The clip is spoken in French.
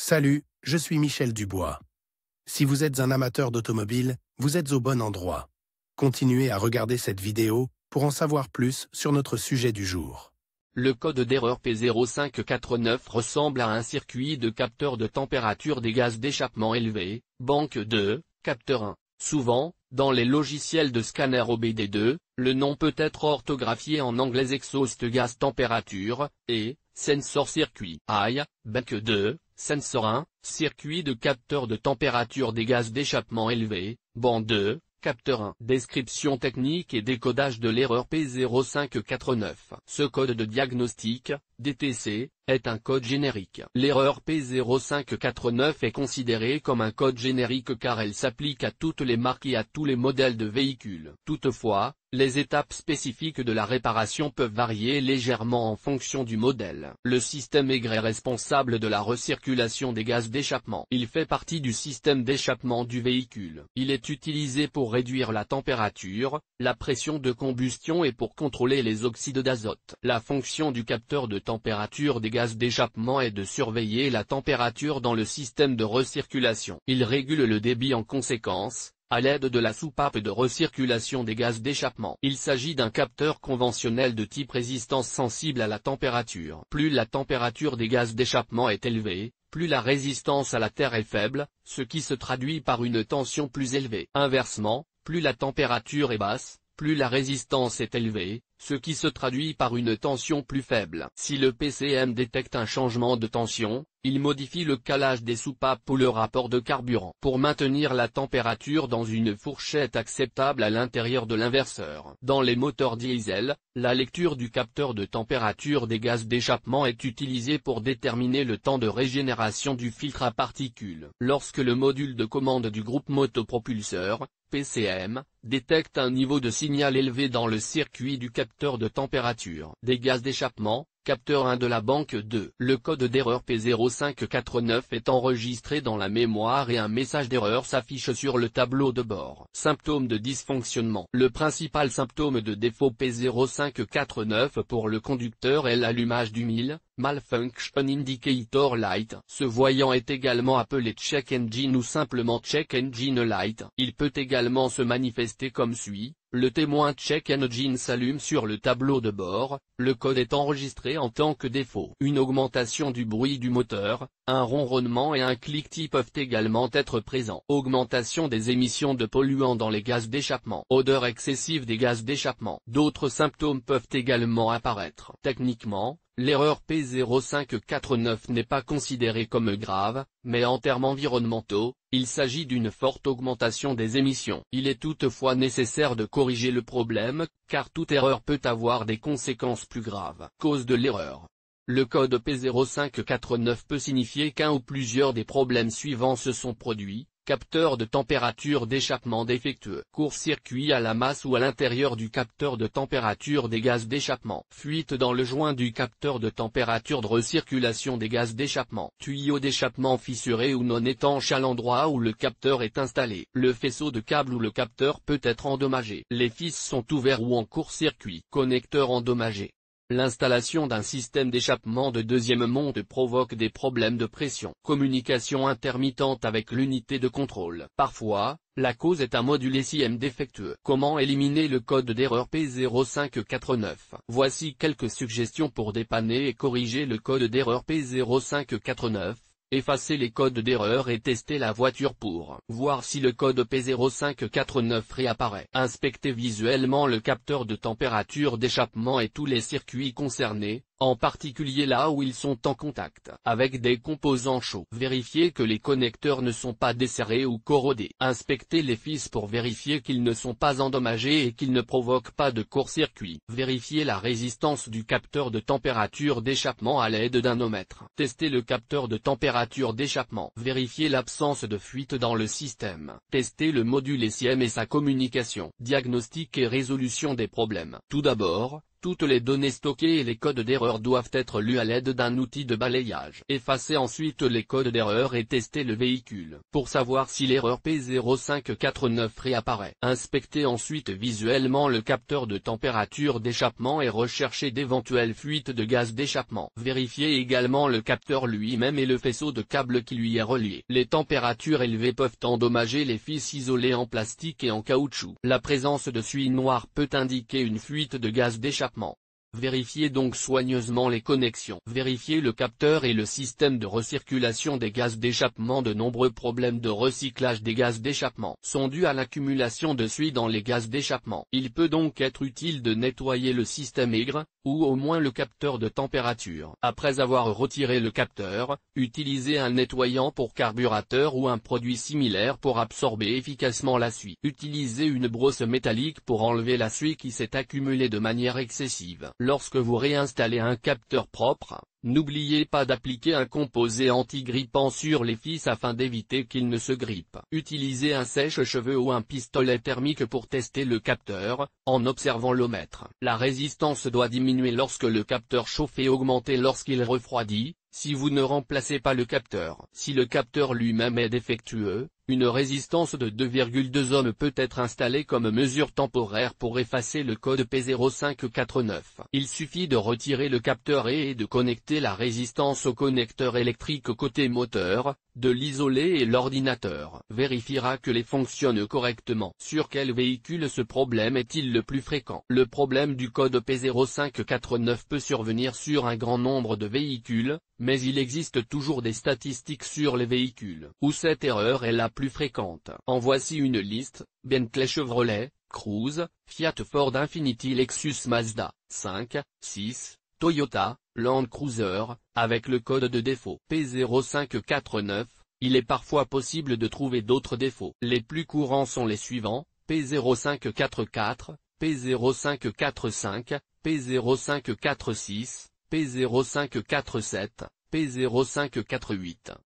Salut, je suis Michel Dubois. Si vous êtes un amateur d'automobile, vous êtes au bon endroit. Continuez à regarder cette vidéo pour en savoir plus sur notre sujet du jour. Le code d'erreur P0549 ressemble à un circuit de capteur de température des gaz d'échappement élevé, banque 2, capteur 1. Souvent, dans les logiciels de scanner OBD2, le nom peut être orthographié en anglais exhaust gas température, et, sensor circuit. I, banque 2, sensor 1, circuit de capteur de température des gaz d'échappement élevé, banc 2, capteur 1. Description technique et décodage de l'erreur P0549. Ce code de diagnostic, DTC, est un code générique. L'erreur P0549 est considérée comme un code générique car elle s'applique à toutes les marques et à tous les modèles de véhicules. Toutefois, les étapes spécifiques de la réparation peuvent varier légèrement en fonction du modèle. Le système aigre est responsable de la recirculation des gaz d'échappement. Il fait partie du système d'échappement du véhicule. Il est utilisé pour réduire la température, la pression de combustion et pour contrôler les oxydes d'azote. La fonction du capteur de température des gaz d'échappement est de surveiller la température dans le système de recirculation. Il régule le débit en conséquence, à l'aide de la soupape de recirculation des gaz d'échappement. Il s'agit d'un capteur conventionnel de type résistance sensible à la température. Plus la température des gaz d'échappement est élevée, plus la résistance à la terre est faible, ce qui se traduit par une tension plus élevée. Inversement, plus la température est basse, plus la résistance est élevée, ce qui se traduit par une tension plus faible. Si le PCM détecte un changement de tension, il modifie le calage des soupapes ou le rapport de carburant pour maintenir la température dans une fourchette acceptable à l'intérieur de l'inverseur. Dans les moteurs diesel, la lecture du capteur de température des gaz d'échappement est utilisée pour déterminer le temps de régénération du filtre à particules. Lorsque le module de commande du groupe motopropulseur, PCM, détecte un niveau de signal élevé dans le circuit du capteur de température des gaz d'échappement, capteur 1 de la banque 2. Le code d'erreur P0549 est enregistré dans la mémoire et un message d'erreur s'affiche sur le tableau de bord. Symptômes de dysfonctionnement. Le principal symptôme de défaut P0549 pour le conducteur est l'allumage du Malfunction Indicator Light. Ce voyant est également appelé Check Engine ou simplement Check Engine Light. Il peut également se manifester comme suit. Le témoin Check Engine s'allume sur le tableau de bord, le code est enregistré en tant que défaut. Une augmentation du bruit du moteur, un ronronnement et un cliquetis peuvent également être présents. Augmentation des émissions de polluants dans les gaz d'échappement. Odeur excessive des gaz d'échappement. D'autres symptômes peuvent également apparaître. Techniquement, l'erreur P0549 n'est pas considérée comme grave, mais en termes environnementaux, il s'agit d'une forte augmentation des émissions. Il est toutefois nécessaire de corriger le problème, car toute erreur peut avoir des conséquences plus graves. Cause de l'erreur. Le code P0549 peut signifier qu'un ou plusieurs des problèmes suivants se sont produits. Capteur de température d'échappement défectueux. Court-circuit à la masse ou à l'intérieur du capteur de température des gaz d'échappement. Fuite dans le joint du capteur de température de recirculation des gaz d'échappement. Tuyau d'échappement fissuré ou non étanche à l'endroit où le capteur est installé. Le faisceau de câble ou le capteur peut être endommagé. Les fils sont ouverts ou en court-circuit. Connecteur endommagé. L'installation d'un système d'échappement de deuxième monde provoque des problèmes de pression. Communication intermittente avec l'unité de contrôle. Parfois, la cause est un module SIM défectueux. Comment éliminer le code d'erreur P0549? Voici quelques suggestions pour dépanner et corriger le code d'erreur P0549. Effacer les codes d'erreur et tester la voiture pour voir si le code P0549 réapparaît. Inspecter visuellement le capteur de température d'échappement et tous les circuits concernés, en particulier là où ils sont en contact avec des composants chauds. Vérifier que les connecteurs ne sont pas desserrés ou corrodés. Inspecter les fils pour vérifier qu'ils ne sont pas endommagés et qu'ils ne provoquent pas de court-circuit. Vérifier la résistance du capteur de température d'échappement à l'aide d'un ohmètre. Tester le capteur de température d'échappement. Vérifier l'absence de fuite dans le système. Tester le module SIM et sa communication. Diagnostic et résolution des problèmes. Tout d'abord, Toutes les données stockées et les codes d'erreur doivent être lus à l'aide d'un outil de balayage. Effacez ensuite les codes d'erreur et testez le véhicule, pour savoir si l'erreur P0549 réapparaît. Inspectez ensuite visuellement le capteur de température d'échappement et recherchez d'éventuelles fuites de gaz d'échappement. Vérifiez également le capteur lui-même et le faisceau de câble qui lui est relié. Les températures élevées peuvent endommager les fils isolés en plastique et en caoutchouc. La présence de suie noire peut indiquer une fuite de gaz d'échappement. Vérifiez donc soigneusement les connexions. Vérifiez le capteur et le système de recirculation des gaz d'échappement. De nombreux problèmes de recyclage des gaz d'échappement sont dus à l'accumulation de suie dans les gaz d'échappement. Il peut donc être utile de nettoyer le système aigre, ou au moins le capteur de température. Après avoir retiré le capteur, utilisez un nettoyant pour carburateur ou un produit similaire pour absorber efficacement la suie. Utilisez une brosse métallique pour enlever la suie qui s'est accumulée de manière excessive. Lorsque vous réinstallez un capteur propre, n'oubliez pas d'appliquer un composé anti-grippant sur les fils afin d'éviter qu'ils ne se grippent. Utilisez un sèche-cheveux ou un pistolet thermique pour tester le capteur, en observant l'ohmètre. La résistance doit diminuer lorsque le capteur chauffe et augmenter lorsqu'il refroidit, si vous ne remplacez pas le capteur. Si le capteur lui-même est défectueux, une résistance de 2,2 ohms peut être installée comme mesure temporaire pour effacer le code P0549. Il suffit de retirer le capteur et de connecter la résistance au connecteur électrique côté moteur, de l'isoler et l'ordinateur vérifiera que les fonctionnent correctement. Sur quel véhicule ce problème est-il le plus fréquent? Le problème du code P0549 peut survenir sur un grand nombre de véhicules, mais il existe toujours des statistiques sur les véhicules où cette erreur est la plus fréquente. En voici une liste: Bentley, Chevrolet, Cruze, Fiat, Ford, Infiniti, Lexus, Mazda, 5, 6, Toyota, Land Cruiser, avec le code de défaut P0549, il est parfois possible de trouver d'autres défauts. Les plus courants sont les suivants: P0544, P0545, P0546, P0547, P0548.